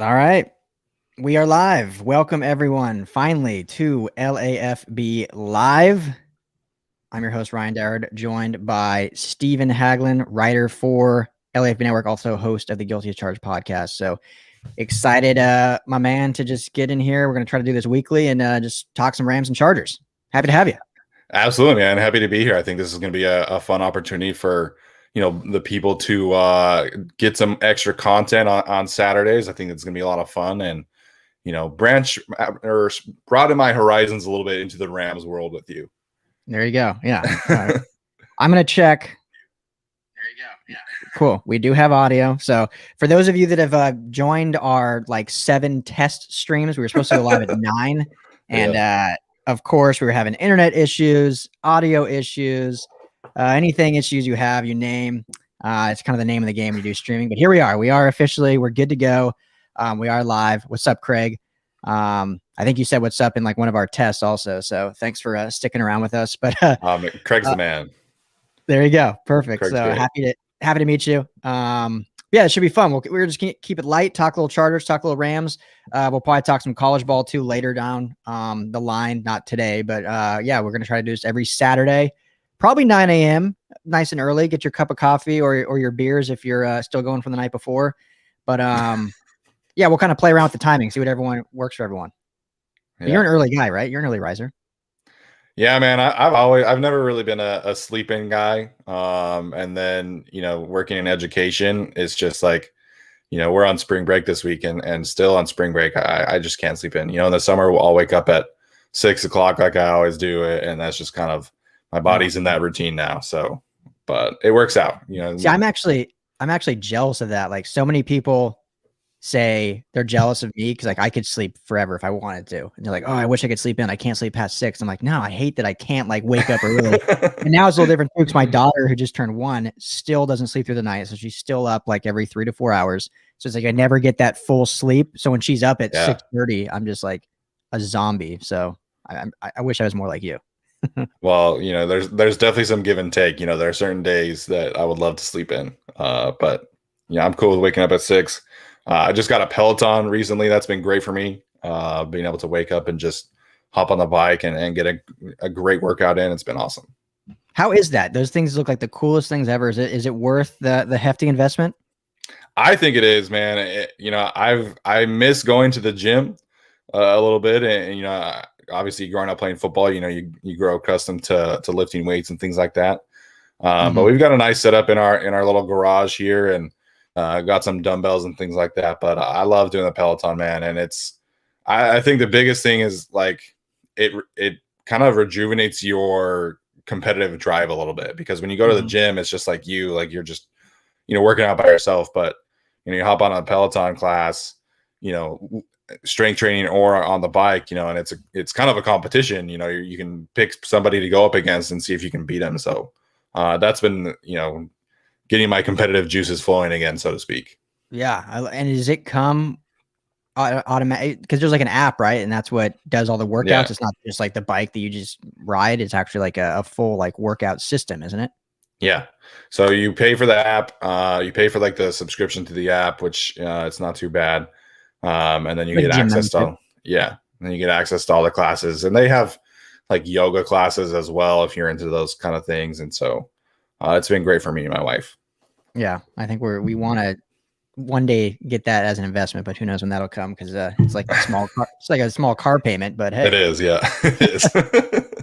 All right. We are live. Welcome, everyone, finally to LAFB Live. I'm your host, Ryan Dyrud, joined by Stephen Haglund, writer for LAFB Network, also host of the Guilty as Charged podcast. So excited, my man, to just get in here. We're going to try to do this weekly and just talk some Rams and Chargers. Happy to have you. Absolutely, man. Happy to be here. I think this is going to be a fun opportunity for the people to get some extra content on Saturdays. I think it's going to be a lot of fun and branch or broaden my horizons a little bit into the Rams world with you. There you go. Yeah. I'm going to check. There you go. Yeah. Cool. We do have audio. So for those of you that have joined our 7 test streams, we were supposed to go live at 9. And of course, we were having internet issues, audio issues, anything issues you have, you name. It's kind of the name of the game when you do streaming. But here we are. We're good to go. We are live. What's up, Craig? I think you said what's up in one of our tests also. So thanks for sticking around with us. But Craig's the man. There you go. Perfect. Craig's so great. happy to meet you. Yeah, it should be fun. We're just gonna keep it light, talk a little Chargers, talk a little Rams. We'll probably talk some college ball too later down the line, not today, but yeah, we're gonna try to do this every Saturday, probably 9 a.m. nice and early. Get your cup of coffee or your beers if you're still going from the night before. But yeah, we'll kind of play around with the timing, see what everyone works for everyone. Yeah. You're an early guy, right? You're an early riser. Yeah, man. I've never really been a sleep-in guy. And then, working in education is just we're on spring break this week and still on spring break. I just can't sleep in. In the summer, I'll wake up at 6 o'clock like I always do it. And that's just kind of my body's in that routine now. So, but it works out, See, I'm actually jealous of that. So many people say they're jealous of me because I could sleep forever if I wanted to, and they're like, oh, I wish I could sleep in. I can't sleep past 6. I'm like, no, I hate that I can't wake up early. And now it's a little different too, because my daughter, who just turned 1, still doesn't sleep through the night, so she's still up every 3 to 4 hours. So it's I never get that full sleep. So when she's up at 6:30, I'm just like a zombie. So I wish I was more like you. Well, there's definitely some give and take. There are certain days that I would love to sleep in, but I'm cool with waking up at 6. I just got a Peloton recently. That's been great for me. Being able to wake up and just hop on the bike and get a great workout in. It's been awesome. How is that? Those things look like the coolest things ever. Is it worth the hefty investment? I think it is, man. I miss going to the gym a little bit, and obviously growing up playing football, you grow accustomed to lifting weights and things like that. But we've got a nice setup in our little garage here, and got some dumbbells and things like that. But I love doing the Peloton, man. And I think the biggest thing is it kind of rejuvenates your competitive drive a little bit, because when you go to the gym, it's just you're just, working out by yourself. But, you hop on a Peloton class, strength training or on the bike, and it's kind of a competition. You can pick somebody to go up against and see if you can beat them. So that's been, getting my competitive juices flowing again, so to speak. Yeah. And does it come automatic? Because there's an app, right? And that's what does all the workouts. Yeah. It's not just the bike that you just ride. It's actually a full workout system, isn't it? Yeah. So you pay for the app. You pay for the subscription to the app, which it's not too bad. And then you get access to and then you get access to all the classes. And they have yoga classes as well if you're into those kind of things. And so it's been great for me and my wife. Yeah, I think we want to one day get that as an investment, but who knows when that'll come, because it's like a small car, it's like a small car payment. But hey, it is, yeah, it is.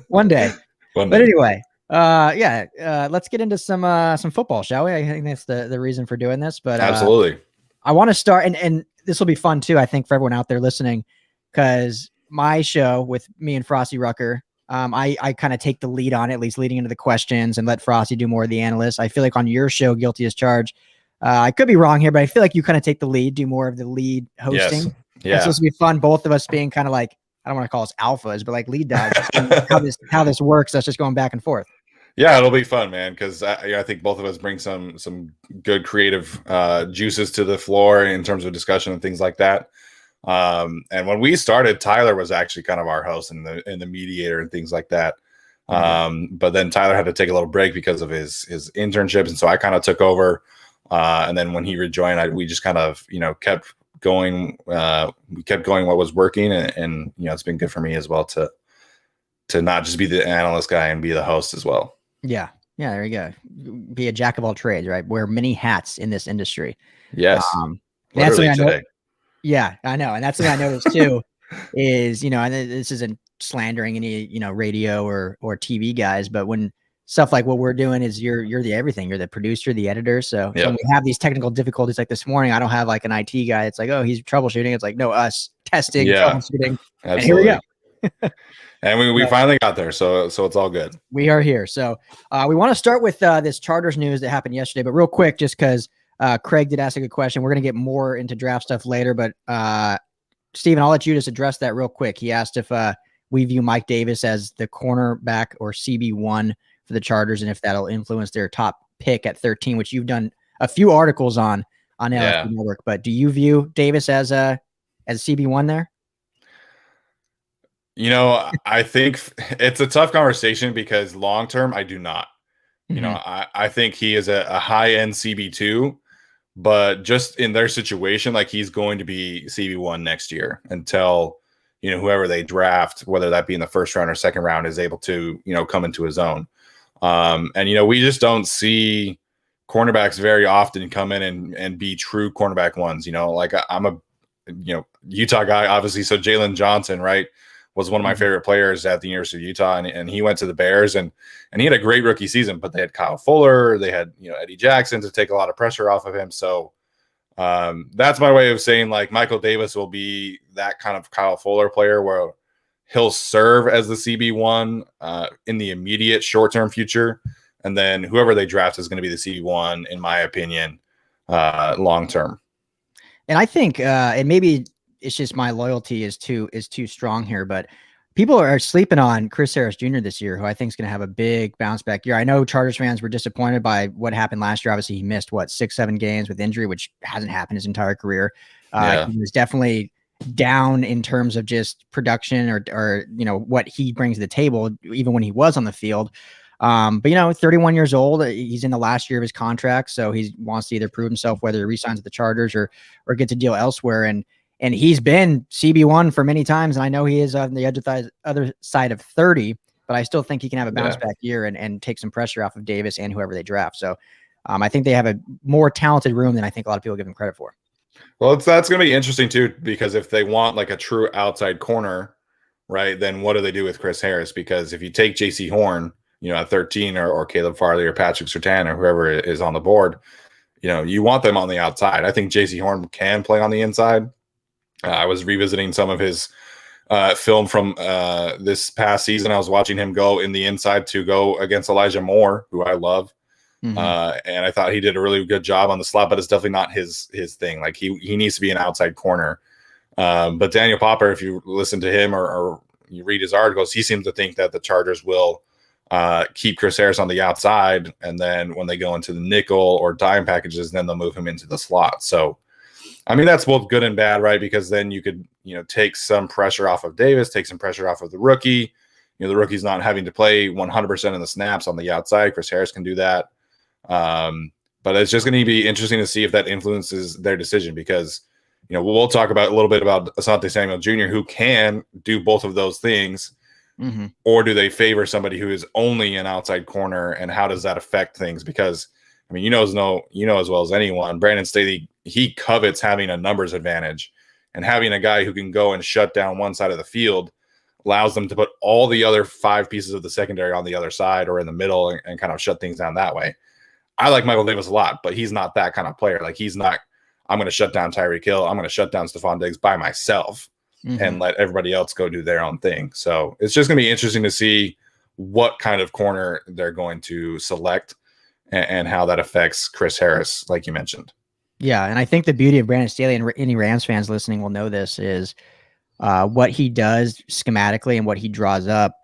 One day. But anyway, let's get into some football, shall we? I think that's the reason for doing this. But absolutely, I want to start, and this will be fun too, I think, for everyone out there listening, because my show with me and Frosty Rucker, I kind of take the lead on it, at least leading into the questions, and let Frosty do more of the analyst. I feel like on your show, Guilty as Charged, I could be wrong here, but I feel like you kind of take the lead, do more of the lead hosting. Yes. Yeah. It's supposed to be fun, both of us being kind of I don't want to call us alphas, but lead dogs. how this works, that's just going back and forth. Yeah, it'll be fun, man, because I think both of us bring some good creative juices to the floor in terms of discussion and things like that. And when we started, Tyler was actually kind of our host and the mediator and things like that. But then Tyler had to take a little break because of his internships, and so I kind of took over. And then when he rejoined, we just kind of kept going. We kept going what was working, and it's been good for me as well to not just be the analyst guy and be the host as well. Yeah. Yeah. There you go. Be a jack of all trades, right? Wear many hats in this industry. Yes. That's something today. I know. Yeah, I know. And that's something I noticed too is, and this isn't slandering any, radio or TV guys, but when stuff like what we're doing is you're the everything, you're the producer, the editor. So when we have these technical difficulties, like this morning, I don't have like an IT guy. It's like, oh, he's troubleshooting. It's like, no, us testing, troubleshooting. Absolutely. And here we go. And we finally got there. So it's all good. We are here. So we want to start with this Chargers news that happened yesterday, but real quick, just because Craig did ask a good question. We're going to get more into draft stuff later, but Steven, I'll let you just address that real quick. He asked if we view Mike Davis as the cornerback or CB1 for the Chargers, and if that'll influence their top pick at 13, which you've done a few articles on LAFB Network. But do you view Davis as CB1 there? I think it's a tough conversation because long-term, I do not. I think he is a high-end CB2, but just in their situation, like he's going to be CB1 next year until, whoever they draft, whether that be in the first round or second round, is able to, come into his own. And we just don't see cornerbacks very often come in and be true cornerback ones. Like I'm a, Utah guy, obviously. So Jalen Johnson, right, was one of my favorite players at the University of Utah, and he went to the Bears, and he had a great rookie season. But they had Kyle Fuller, they had Eddie Jackson to take a lot of pressure off of him. So that's my way of saying like Michael Davis will be that kind of Kyle Fuller player where he'll serve as the CB1 in the immediate short-term future, and then whoever they draft is going to be the CB1, in my opinion, long-term. And I think, and maybe it's just my loyalty is too strong here, but people are sleeping on Chris Harris Jr. this year, who I think is going to have a big bounce back year. I know Chargers fans were disappointed by what happened last year. Obviously, he missed 6-7 games with injury, which hasn't happened his entire career. He was definitely down in terms of just production or what he brings to the table, even when he was on the field. But 31 years old, he's in the last year of his contract, so he wants to either prove himself, whether he resigns at the Chargers or gets a deal elsewhere. And he's been CB1 for many times, and I know he is on the other side of 30, but I still think he can have a bounce back year and take some pressure off of Davis and whoever they draft. So I think they have a more talented room than I think a lot of people give them credit for. Well, that's going to be interesting too, because if they want like a true outside corner, right, then what do they do with Chris Harris? Because if you take JC Horn, at 13 or Caleb Farley or Patrick Surtain or whoever is on the board, you want them on the outside. I think JC Horn can play on the inside. I was revisiting some of his film from this past season. I was watching him go in the inside to go against Elijah Moore, who I love. And I thought he did a really good job on the slot, but it's definitely not his thing. Like he needs to be an outside corner. But Daniel Popper, if you listen to him or you read his articles, he seems to think that the Chargers will keep Chris Harris on the outside, and then when they go into the nickel or dime packages, then they'll move him into the slot. So I mean, that's both good and bad, right? Because then you could, take some pressure off of Davis, take some pressure off of the rookie. The rookie's not having to play 100% of the snaps on the outside. Chris Harris can do that. But it's just going to be interesting to see if that influences their decision, because, we'll talk about a little bit about Asante Samuel Jr., who can do both of those things. Or do they favor somebody who is only an outside corner, and how does that affect things? Because, I mean, as well as anyone, Brandon Staley, he covets having a numbers advantage, and having a guy who can go and shut down one side of the field allows them to put all the other 5 pieces of the secondary on the other side or in the middle and kind of shut things down that way. I like Michael Davis a lot, but he's not that kind of player. Like, he's not, I'm going to shut down Tyreek Hill, I'm going to shut down Stephon Diggs by myself and let everybody else go do their own thing. So it's just going to be interesting to see what kind of corner they're going to select and how that affects Chris Harris, like you mentioned. Yeah, and I think the beauty of Brandon Staley, and any Rams fans listening will know this, is what he does schematically and what he draws up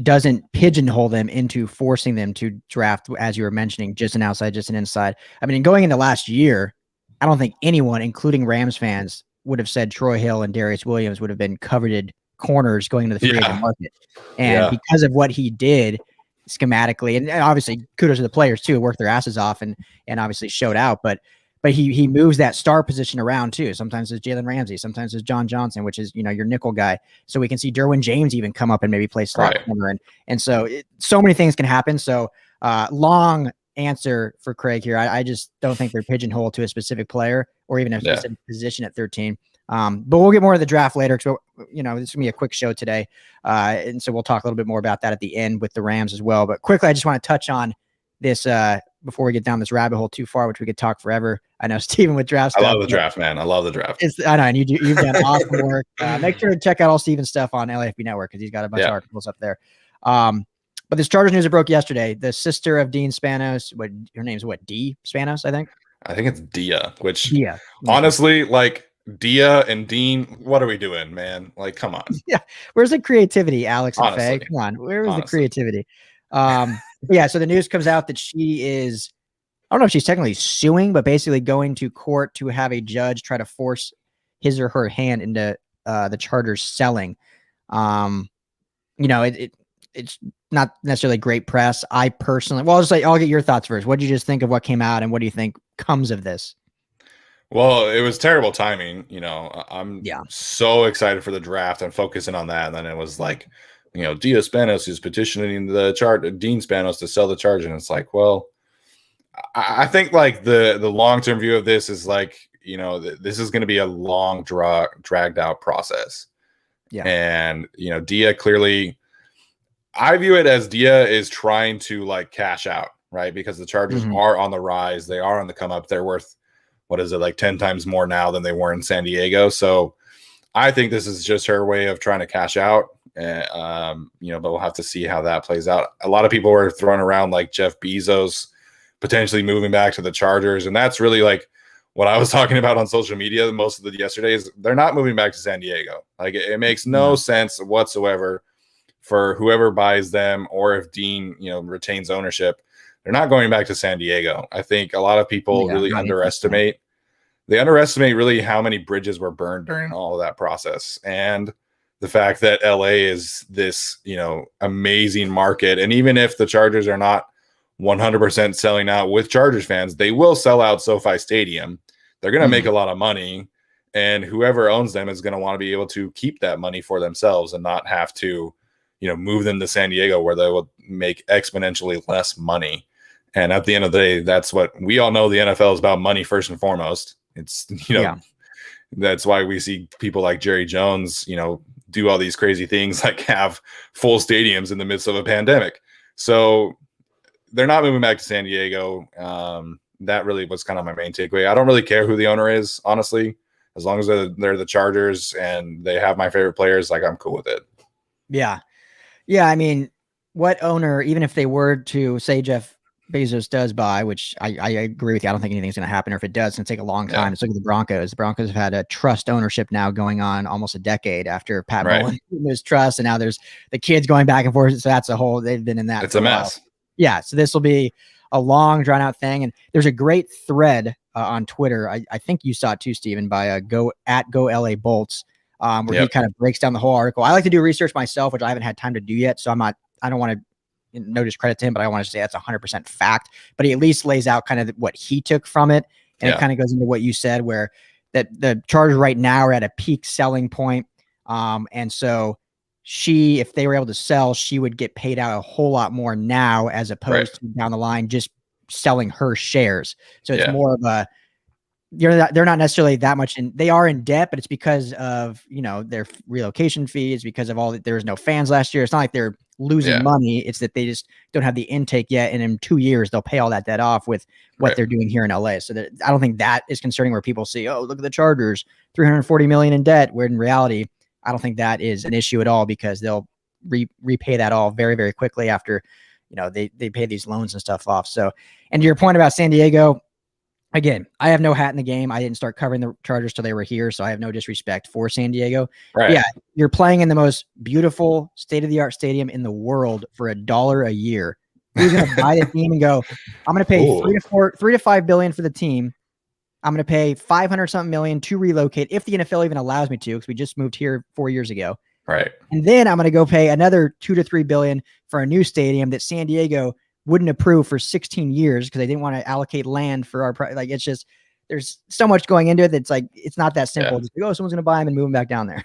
doesn't pigeonhole them into forcing them to draft, as you were mentioning, just an outside, just an inside. I mean, going into last year, I don't think anyone, including Rams fans, would have said Troy Hill and Darius Williams would have been coveted corners going into the free agent market. And because of what he did schematically, and obviously kudos to the players too, worked their asses off and obviously showed out. But but he moves that star position around too. Sometimes it's Jalen Ramsey, sometimes it's John Johnson, which is, your nickel guy. So we can see Derwin James even come up and maybe play slot corner. And so so many things can happen. So long answer for Craig here. I just don't think they're pigeonholed to a specific player or even a specific position at 13. But we'll get more of the draft later. So, this is gonna be a quick show today. And so we'll talk a little bit more about that at the end with the Rams as well. But quickly, I just want to touch on this before we get down this rabbit hole too far, which we could talk forever. I know Steven with draft stuff. I love the draft, man. I love the draft. I know, and you've done awesome work. Make sure to check out all Steven's stuff on LAFB Network because he's got a bunch of articles up there. But this Chargers news that broke yesterday. The sister of Dean Spanos, her name's Dee Spanos, I think. I think it's Dia, which honestly, like Dia and Dean, what are we doing, man? Like, come on. Yeah. Where's the creativity, Alex and Faye? Come on. Where was the creativity? So the news comes out that she is, I don't know if she's technically suing, but basically going to court to have a judge try to force his or her hand into the Chargers selling. It's not necessarily great press. I personally, I'll get your thoughts first. What did you just think of what came out, and what do you think comes of this? Well, it was terrible timing. I'm so excited for the draft and focusing on that. And then it was like, Dia Spanos is petitioning Dean Spanos to sell the Chargers. And it's like, well, I think like the long-term view of this is like, this is going to be a long dragged out process. Yeah. And, Dia clearly, I view it as Dia is trying to like cash out, right? Because the Chargers are on the rise. They are on the come up. They're worth, what is it, like 10 times more now than they were in San Diego. So I think this is just her way of trying to cash out. But we'll have to see how that plays out. A lot of people were throwing around like Jeff Bezos potentially moving back to the Chargers. And that's really like what I was talking about on social media most of the yesterday is they're not moving back to San Diego. Like it makes no sense whatsoever for whoever buys them, or if Dean, retains ownership, they're not going back to San Diego. I think a lot of people really underestimate really how many bridges were burned during all of that process. And the fact that LA is this, amazing market. And even if the Chargers are not 100% selling out with Chargers fans, they will sell out SoFi Stadium. They're going to make a lot of money, and whoever owns them is going to want to be able to keep that money for themselves and not have to, move them to San Diego where they will make exponentially less money. And at the end of the day, that's what we all know. The NFL is about money first and foremost. It's, that's why we see people like Jerry Jones, do all these crazy things, like have full stadiums in the midst of a pandemic. So they're not moving back to San Diego. That really was kind of my main takeaway. I don't really care who the owner is, honestly, as long as they're the Chargers and they have my favorite players, like I'm cool with it. Yeah. Yeah. I mean, what owner, even if they were to say Jeff Bezos does buy, which I agree with you. I don't think anything's going to happen, or if it does, it's going to take a long time. Let's look at the Broncos. The Broncos have had a trust ownership now going on almost a decade after Pat Bowlen was trust, and now there's the kids going back and forth. So that's they've been in that. It's a mess. Yeah. So this will be a long drawn out thing. And there's a great thread on Twitter. I think you saw it too, Steven, by Go LA Bolts, where he kind of breaks down the whole article. I like to do research myself, which I haven't had time to do yet. So I don't want to, no discredit to him, but I want to say that's 100% fact. But he at least lays out kind of what he took from it. And it kind of goes into what you said, where that the Chargers right now are at a peak selling point. And so if they were able to sell, she would get paid out a whole lot more now, as opposed to down the line just selling her shares. So it's more of a, they're not necessarily that much they are in debt, but it's because of, their relocation fees, because of all that. There was no fans last year. It's not like they're losing money. It's that they just don't have the intake yet. And in 2 years, they'll pay all that debt off with what they're doing here in LA. So I don't think that is concerning, where people see, oh, look at the Chargers, $340 million in debt, where in reality, I don't think that is an issue at all, because they'll repay that all very, very quickly after, they pay these loans and stuff off. So, and to your point about San Diego, again, I have no hat in the game. I didn't start covering the Chargers till they were here, so I have no disrespect for San Diego. Right. Yeah, you're playing in the most beautiful, state-of-the-art stadium in the world for $1 a year. Who's going to buy the team and go, I'm going to pay $3 to $5 billion for the team. I'm going to pay 500 something million to relocate, if the NFL even allows me to, because we just moved here 4 years ago. Right. And then I'm going to go pay another $2 to $3 billion for a new stadium that San Diego wouldn't approve for 16 years because they didn't want to allocate land for our it's just, there's so much going into it that's like it's not that simple. Yeah. Just like, oh, someone's gonna buy him and move him back down there.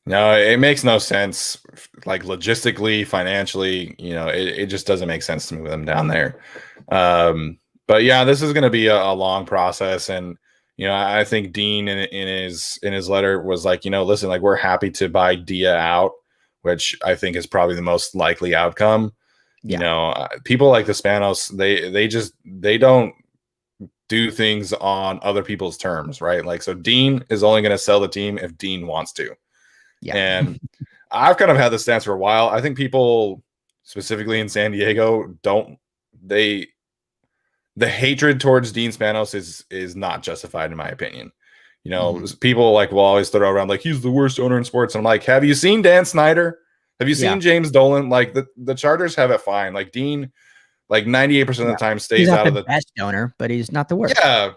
No, it makes no sense, like logistically, financially. It just doesn't make sense to move them down there. But yeah, this is going to be a long process, and I think Dean in his letter was like, listen, like we're happy to buy Dia out, which I think is probably the most likely outcome. Yeah. People like the Spanos, they don't do things on other people's terms, right? Like, so Dean is only going to sell the team if Dean wants to. Yeah. And I've kind of had this stance for a while. I think people, specifically in San Diego, the hatred towards Dean Spanos is not justified in my opinion. People will always throw around like he's the worst owner in sports. And I'm like, have you seen Dan Snyder? Have you seen James Dolan? Like the Chargers have it fine. Like Dean, like 98% of the time stays out of the best owner, but he's not the worst. Yeah.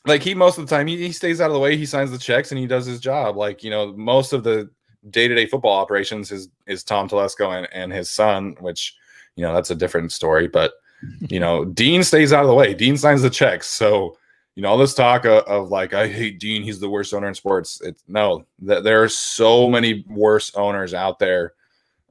Like most of the time he stays out of the way. He signs the checks and he does his job. Like, most of the day-to-day football operations is Tom Telesco and his son, which, that's a different story. But, Dean stays out of the way. Dean signs the checks. So, all this talk of like, I hate Dean, he's the worst owner in sports. There are so many worse owners out there.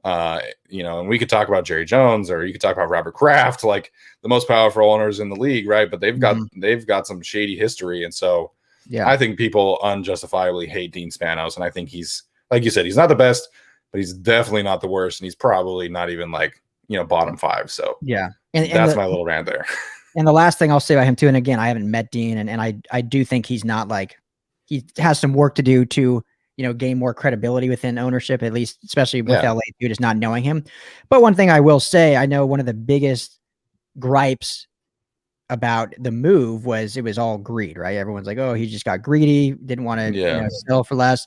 And we could talk about Jerry Jones, or you could talk about Robert Kraft, like the most powerful owners in the league, right? But they've got some shady history, and so I think people unjustifiably hate Dean Spanos, and I think he's, like you said, he's not the best, but he's definitely not the worst, and he's probably not even like bottom 5. So and that's my little rant there. And the last thing I'll say about him too, and again, I haven't met Dean, and I do think he's not like, he has some work to do to gain more credibility within ownership, at least, especially with LA, just not knowing him. But one thing I will say, I know one of the biggest gripes about the move was it was all greed, right? Everyone's like, oh, he just got greedy, didn't want to sell for less.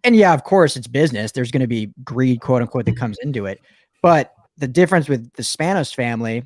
And of course it's business. There's going to be greed, quote unquote, that comes into it. But the difference with the Spanos family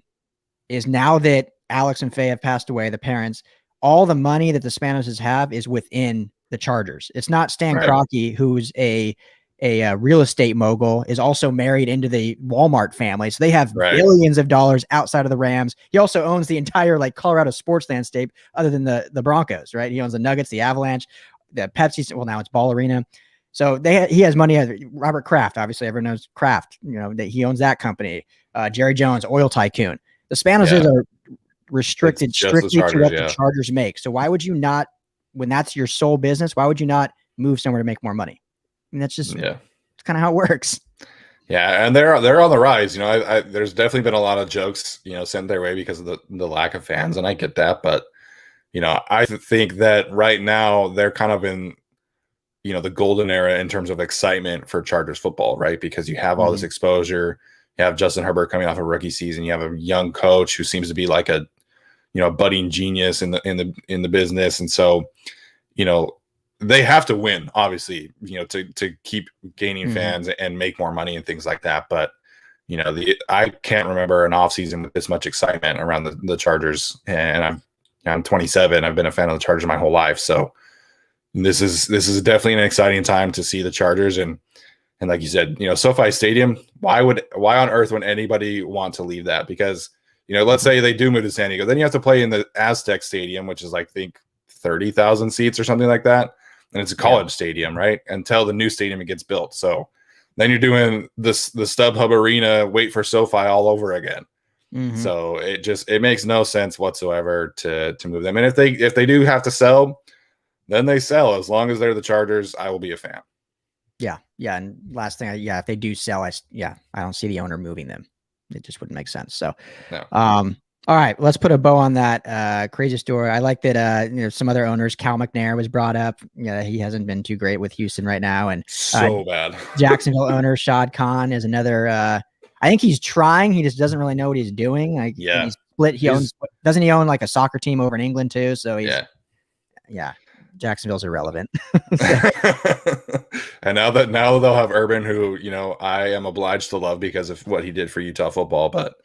is now that Alex and Faye have passed away, the parents, all the money that the Spanoses have is within the Chargers. It's not Stan Kroenke, who's a real estate mogul, is also married into the Walmart family. So they have billions of dollars outside of the Rams. He also owns the entire like Colorado sports landscape other than the Broncos, right? He owns the Nuggets, the Avalanche, the Pepsi. Well, now it's Ball Arena. So he has money. Robert Kraft, obviously everyone knows Kraft, that he owns that company. Jerry Jones, oil tycoon. The Spanoses are restricted strictly to what the Chargers make. So why would you not, when that's your sole business, why would you not move somewhere to make more money? I mean, that's just it's kind of how it works. Yeah, and they're on the rise. There's definitely been a lot of jokes, sent their way because of the lack of fans, and I get that. But I think that right now they're kind of in the golden era in terms of excitement for Chargers football, right? Because you have all this exposure. You have Justin Herbert coming off a rookie season. You have a young coach who seems to be like a budding genius in the business, and so they have to win, obviously, to keep gaining fans and make more money and things like that. But I can't remember an offseason with this much excitement around the Chargers, and I'm 27. I've been a fan of the Chargers my whole life, so this is definitely an exciting time to see the Chargers. And like you said, SoFi Stadium. Why on earth would anybody want to leave that? Because let's say they do move to San Diego, then you have to play in the Aztec Stadium, which is like, I think 30,000 seats or something like that. And it's a college stadium, right? Until the new stadium gets built. So then you're doing the StubHub Arena, wait for SoFi all over again. So it makes no sense whatsoever to move them. And if they do have to sell, then they sell. As long as they're the Chargers, I will be a fan. Yeah. And last thing, if they do sell, I don't see the owner moving them. It just wouldn't make sense. So, no. All right, let's put a bow on that crazy story. I like that some other owners, Cal McNair was brought up. He hasn't been too great with Houston right now. And so bad. Jacksonville owner Shad Khan is another. I think he's trying. He just doesn't really know what he's doing. He's split. Doesn't he own like a soccer team over in England too? So he's Jacksonville's irrelevant. And now they'll have Urban, who I am obliged to love because of what he did for Utah football, but.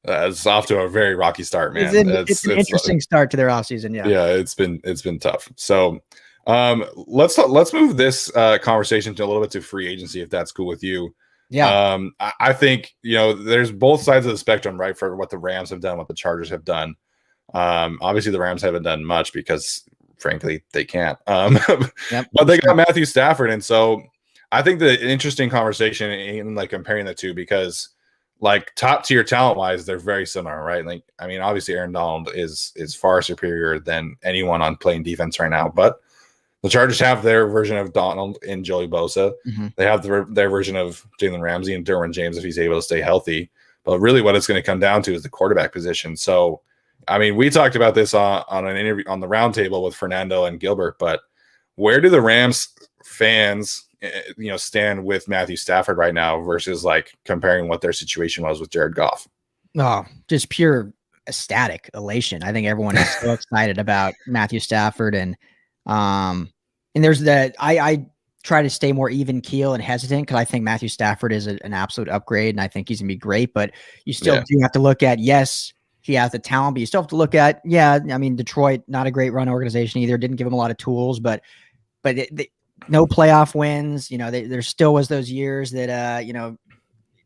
It's off to a very rocky start, man. It's an interesting start to their offseason. Yeah, it's been tough. So let's move this conversation to a little bit to free agency, if that's cool with you. Yeah. I think there's both sides of the spectrum, right, for what the Rams have done, what the Chargers have done. Obviously, the Rams haven't done much because, frankly, they can't. Yep. But they got Matthew Stafford, and so I think the interesting conversation in like comparing the two, because like top tier talent wise, they're very similar, right? Like, I mean, obviously, Aaron Donald is far superior than anyone on playing defense right now, but the Chargers have their version of Donald in Joey Bosa. Mm-hmm. They have their version of Jalen Ramsey and Derwin James if he's able to stay healthy. But really, what it's going to come down to is the quarterback position. So, I mean, we talked about this on an interview on the roundtable with Fernando and Gilbert. But where do the Rams fans, stand with Matthew Stafford right now versus like comparing what their situation was with Jared Goff? Oh, just pure ecstatic elation. I think everyone is so excited about Matthew Stafford, and there's that I try to stay more even keel and hesitant because I think Matthew Stafford is an absolute upgrade, and I think he's gonna be great. But you still do have to look at, yes, he has the talent, but you still have to look at, I mean, Detroit, not a great run organization either. Didn't give him a lot of tools, but no playoff wins. There still was those years that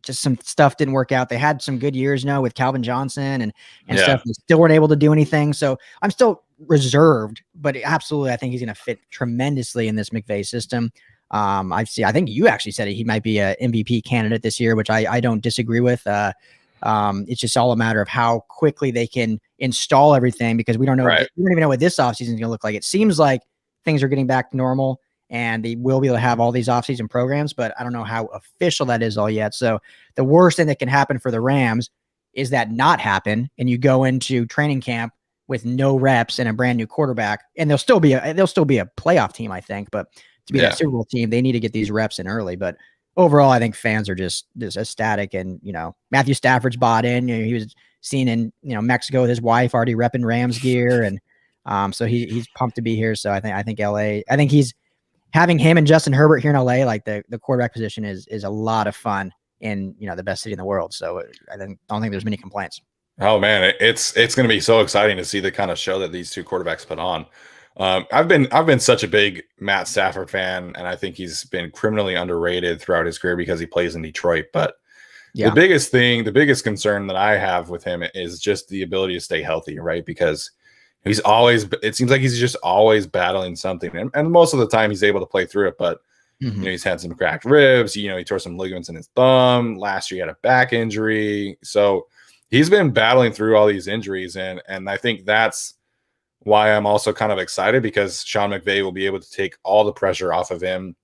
just some stuff didn't work out. They had some good years with Calvin Johnson and stuff. They still weren't able to do anything. So I'm still reserved, but absolutely, I think he's going to fit tremendously in this McVay system. I think you actually said he might be a MVP candidate this year, which I don't disagree with. It's just all a matter of how quickly they can install everything, because we don't know. Right. We don't even know what this offseason is going to look like. It seems like things are getting back to normal, and they will be able to have all these offseason programs, but I don't know how official that is all yet. So the worst thing that can happen for the Rams is that not happen, and you go into training camp with no reps and a brand new quarterback, and they'll still be a playoff team, I think. But to be that Super Bowl team, they need to get these reps in early. But overall, I think fans are just ecstatic, and Matthew Stafford's bought in. He was seen in Mexico with his wife, already repping Rams gear, and so he's pumped to be here. So I think LA. I think he's having him and Justin Herbert here in LA. Like the quarterback position is a lot of fun in the best city in the world. So I don't think there's many complaints. Oh man, it's going to be so exciting to see the kind of show that these two quarterbacks put on. I've been such a big Matt Stafford fan, and I think he's been criminally underrated throughout his career because he plays in Detroit. But the biggest concern that I have with him is just the ability to stay healthy, right? Because it seems like he's just always battling something, and most of the time he's able to play through it. But he's had some cracked ribs. He tore some ligaments in his thumb. Last year he had a back injury, so he's been battling through all these injuries, and I think that's why I'm also kind of excited, because Sean McVay will be able to take all the pressure off of him.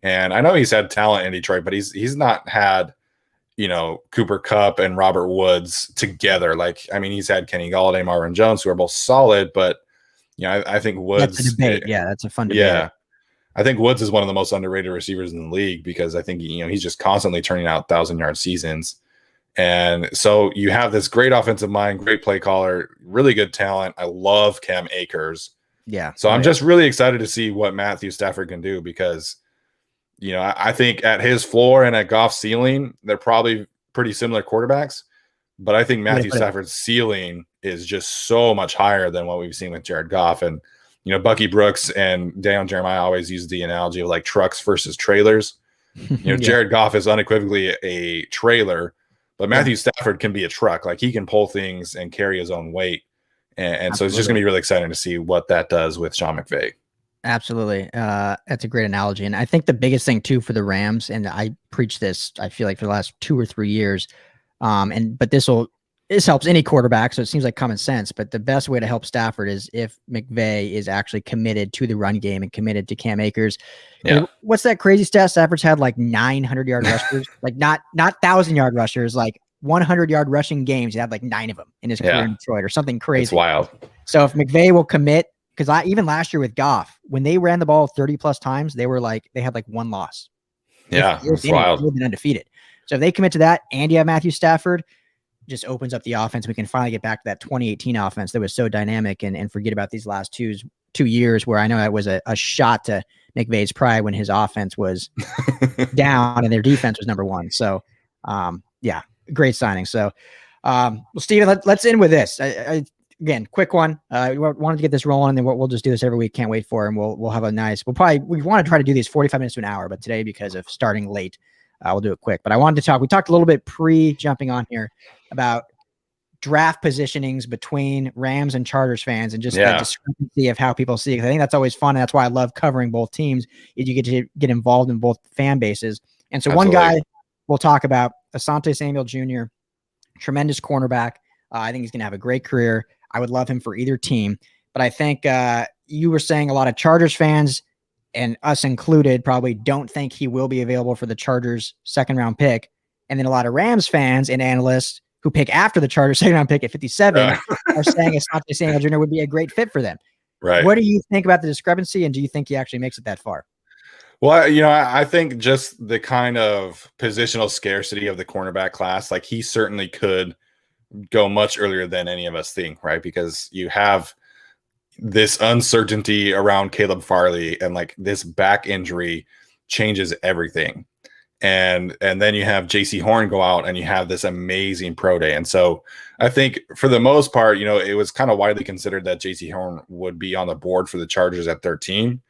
And I know he's had talent in Detroit, but he's not had, Cooper Kupp and Robert Woods together. Like, I mean, he's had Kenny Golladay, Marvin Jones, who are both solid, but I think Woods. That's a debate. Yeah, that's a fun debate. Yeah, I think Woods is one of the most underrated receivers in the league, because I think he's just constantly turning out 1,000-yard seasons. And so you have this great offensive mind, great play caller, really good talent. I love Cam Akers. Yeah. So I'm just really excited to see what Matthew Stafford can do, because, I think at his floor and at Goff's ceiling, they're probably pretty similar quarterbacks. But I think Matthew Stafford's ceiling is just so much higher than what we've seen with Jared Goff. And, Bucky Brooks and Daniel Jeremiah always use the analogy of like trucks versus trailers. Jared Goff is unequivocally a trailer, but Matthew Stafford can be a truck. Like, he can pull things and carry his own weight. And so it's just going to be really exciting to see what that does with Sean McVay. Absolutely. That's a great analogy. And I think the biggest thing too for the Rams, and I preach this, I feel like for the last 2 or 3 years, but this helps any quarterback. So it seems like common sense, but the best way to help Stafford is if McVay is actually committed to the run game and committed to Cam Akers. Yeah. What's that crazy stat? Stafford's had like 900-yard rushers, like not 1,000-yard rushers, like 100-yard rushing games. He had like 9 of them in his career in Detroit, or something crazy. It's wild. So if McVay will commit, because even last year with Goff, when they ran the ball 30+ times, they had like 1 loss. Yeah, it's wild. They've been undefeated. So if they commit to that, and you have Matthew Stafford, just opens up the offense. We can finally get back to that 2018 offense that was so dynamic, and forget about these last 2 years where I know that was a shot to McVay's pride when his offense was down and their defense was number 1. So, great signing. So, well, Steven, let's end with this. Again, quick one. We wanted to get this rolling, and then we'll just do this every week. Can't wait for it. And we'll have a nice. We want to try to do these 45 minutes to an hour, but today, because of starting late, we'll do it quick. But I wanted to talk. We talked a little bit pre-jumping on here about draft positionings between Rams and Chargers fans and just the Yeah. discrepancy of how people see it. I think that's always fun. And that's why I love covering both teams, is you get to get involved in both fan bases. And so one guy we'll talk about, Asante Samuel Jr., tremendous cornerback. I think he's going to have a great career. I would love him for either team. But I think you were saying a lot of Chargers fans, and us included, probably don't think he will be available for the Chargers second-round pick. And then a lot of Rams fans and analysts who pick after the Chargers second-round pick at 57 are saying Asante Samuel Jr. would be a great fit for them. Right. What do you think about the discrepancy, and do you think he actually makes it that far? Well, I think just the kind of positional scarcity of the cornerback class, like he certainly could go much earlier than any of us think, right? Because you have this uncertainty around Caleb Farley, and like this back injury changes everything. And then you have JC Horn go out, and you have this amazing pro day. And so I think for the most part, it was kind of widely considered that JC Horn would be on the board for the Chargers at 13.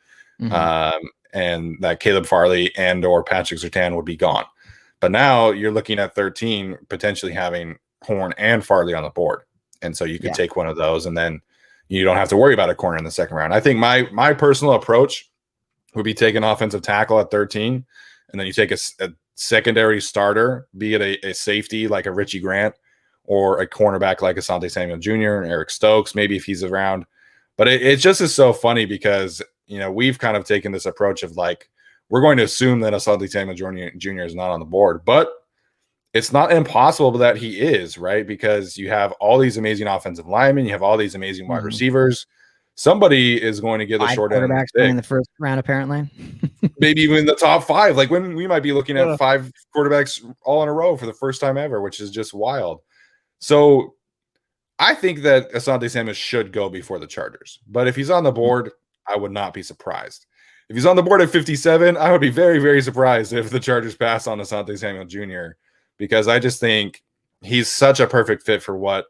Mm-hmm. And that Caleb Farley and or Patrick Surtain would be gone. But now you're looking at 13 potentially having Horn and Farley on the board. And so you could take one of those, and then you don't have to worry about a corner in the second round. I think my personal approach would be take an offensive tackle at 13, and then you take a secondary starter, be it a safety like a Richie Grant, or a cornerback like Asante Samuel Jr. and Eric Stokes, maybe if he's around. But it just is so funny because we've kind of taken this approach of like, we're going to assume that Asante Samuel Jr. is not on the board, but it's not impossible that he is, right? Because you have all these amazing offensive linemen, you have all these amazing wide receivers. Somebody is going to get the short end of the stick in the first round, apparently. Maybe even the top 5. Like when we might be looking at 5 quarterbacks all in a row for the first time ever, which is just wild. So I think that Asante Samuel should go before the Chargers. But if he's on the board, I would not be surprised. If he's on the board at 57, I would be very, very surprised if the Chargers pass on Asante Samuel Jr., because I just think he's such a perfect fit for what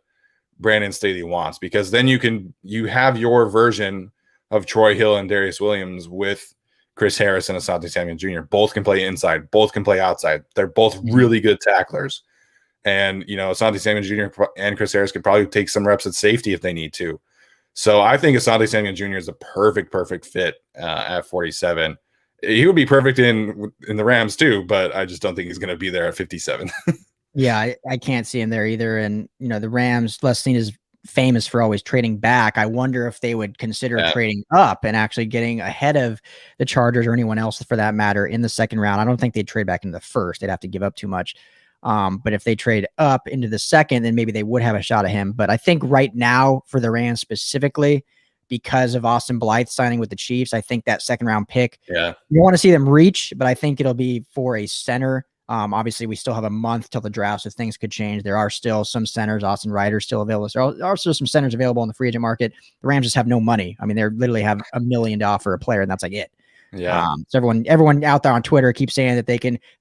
Brandon Staley wants, because then you have your version of Troy Hill and Darius Williams with Chris Harris and Asante Samuel Jr. Both can play inside, both can play outside. They're both really good tacklers. And, Asante Samuel Jr. and Chris Harris could probably take some reps at safety if they need to. So I think Asante Samuel Jr. is a perfect fit at 47. He would be perfect in the Rams too, but I just don't think he's going to be there at 57. Yeah, I can't see him there either. And, the Rams, Les Snead is famous for always trading back. I wonder if they would consider trading up and actually getting ahead of the Chargers or anyone else for that matter in the second round. I don't think they'd trade back into the first. They'd have to give up too much. But if they trade up into the second, then maybe they would have a shot at him. But I think right now for the Rams specifically, because of Austin Blythe signing with the Chiefs, I think that second round pick, you want to see them reach, but I think it'll be for a center. Obviously we still have a month till the draft, so things could change. There are still some centers, Austin Ryder still available. There are also some centers available in the free agent market. The Rams just have no money. I mean, they literally have $1 million to offer a player, and that's like it. Yeah. So everyone out there on Twitter keeps saying that they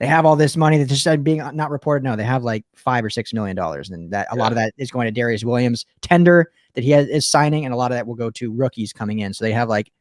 have all this money that's just being not reported. No, they have like $5 or $6 million, and that a lot of that is going to Darius Williams tender that he is signing, and a lot of that will go to rookies coming in. So they have like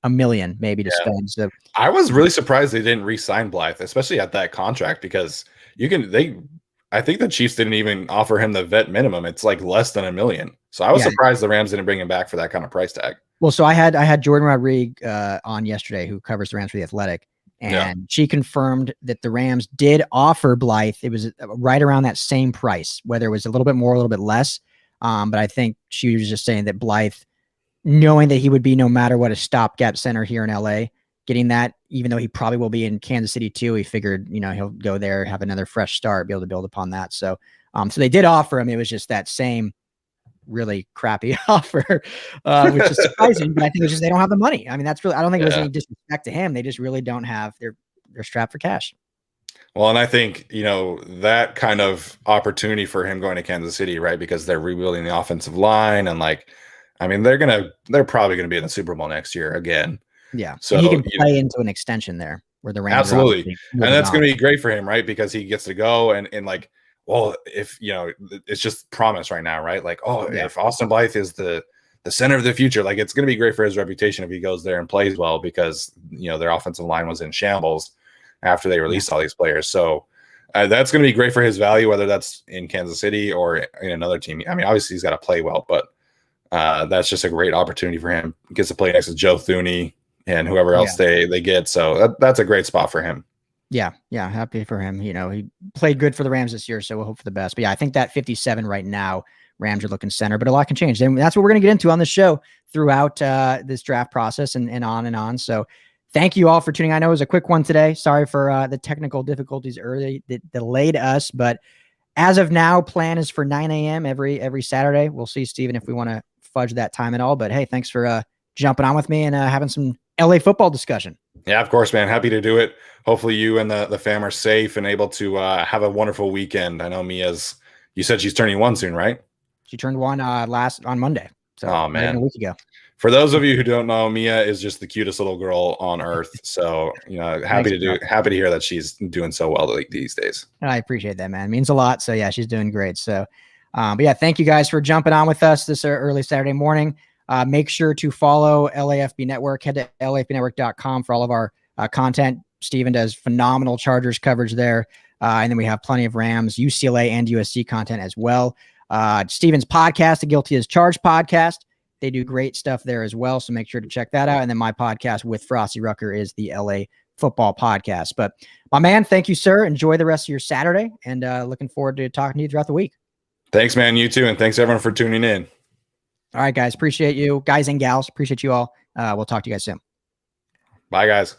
$1 million maybe to spend. So I was really surprised they didn't re-sign Blythe, especially at that contract, because I think the Chiefs didn't even offer him the vet minimum. It's like less than $1 million. So I was surprised the Rams didn't bring him back for that kind of price tag. Well, so I had Jordan Rodriguez on yesterday, who covers the Rams for The Athletic, and she confirmed that the Rams did offer Blythe. It was right around that same price, whether it was a little bit more, a little bit less. But I think she was just saying that Blythe, knowing that he would be no matter what a stopgap center here in LA, getting that, even though he probably will be in Kansas City too, he figured, he'll go there, have another fresh start, be able to build upon that. So, so they did offer him. It was just that same really crappy offer, which is surprising, but I think it's just, they don't have the money. I mean, that's really, I don't think it was any disrespect to him. They just really don't have, they're strapped for cash. Well, and I think, that kind of opportunity for him going to Kansas City, right? Because they're rebuilding the offensive line, and they're probably going to be in the Super Bowl next year again. Yeah. So he can play into an extension there where the Rams absolutely. And that's going to be great for him, right? Because he gets to go and like, well, if it's just promise right now, right? Like, if Austin Blythe is the center of the future, like it's going to be great for his reputation if he goes there and plays well, because their offensive line was in shambles after they released all these players. So that's going to be great for his value, whether that's in Kansas City or in another team. I mean, obviously he's got to play well, but that's just a great opportunity for him. He gets to play next to Joe Thuney and whoever else they get. So that's a great spot for him. Yeah. Happy for him. You know, he played good for the Rams this year, so we'll hope for the best. But yeah, I think that 57 right now, Rams are looking center, but a lot can change. And that's what we're going to get into on the show throughout this draft process and on and on. So thank you all for tuning in. I know it was a quick one today. Sorry for the technical difficulties early that delayed us, but as of now, plan is for 9 a.m. every Saturday. We'll see, Steven, if we want to fudge that time at all. But hey, thanks for jumping on with me and having some LA football discussion. Yeah, of course, man. Happy to do it. Hopefully you and the fam are safe and able to have a wonderful weekend. I know Mia's, you said she's turning 1 soon, right? She turned 1 on Monday. So oh, man. A week ago. For those of you who don't know, Mia is just the cutest little girl on earth. So, you know, happy to hear that she's doing so well these days. I appreciate that, man. It means a lot. So yeah, she's doing great. So, but yeah, thank you guys for jumping on with us this early Saturday morning. Make sure to follow LAFB Network. Head to LAFBnetwork.com for all of our content. Steven does phenomenal Chargers coverage there. And then we have plenty of Rams, UCLA, and USC content as well. Steven's podcast, the Guilty as Charged podcast. They do great stuff there as well. So make sure to check that out. And then my podcast with Frosty Rucker is the LA Football Podcast. But my man, thank you, sir. Enjoy the rest of your Saturday and looking forward to talking to you throughout the week. Thanks, man. You too. And thanks everyone for tuning in. All right, guys. Appreciate you. Guys and gals, appreciate you all. We'll talk to you guys soon. Bye, guys.